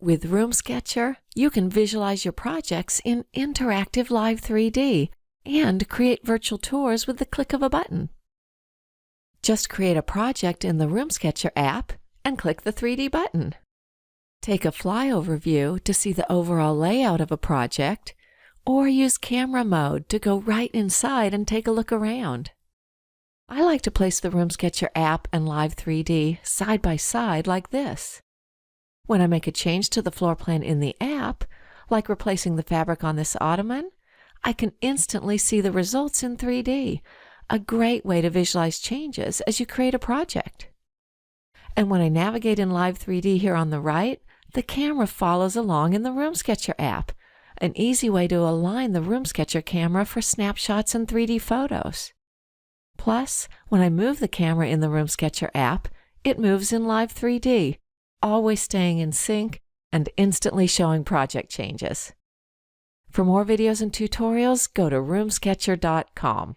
With RoomSketcher, you can visualize your projects in interactive live 3D and create virtual tours with the click of a button. Just create a project in the RoomSketcher app and click the 3D button. Take a flyover view to see the overall layout of a project, or use camera mode to go right inside and take a look around. I like to place the RoomSketcher app and Live 3D side by side like this. When I make a change to the floor plan in the app, like replacing the fabric on this ottoman, I can instantly see the results in 3D, a great way to visualize changes as you create a project. And when I navigate in Live 3D here on the right, the camera follows along in the RoomSketcher app, an easy way to align the RoomSketcher camera for snapshots and 3D photos. Plus, when I move the camera in the RoomSketcher app, it moves in Live 3D, always staying in sync and instantly showing project changes. For more videos and tutorials, go to RoomSketcher.com.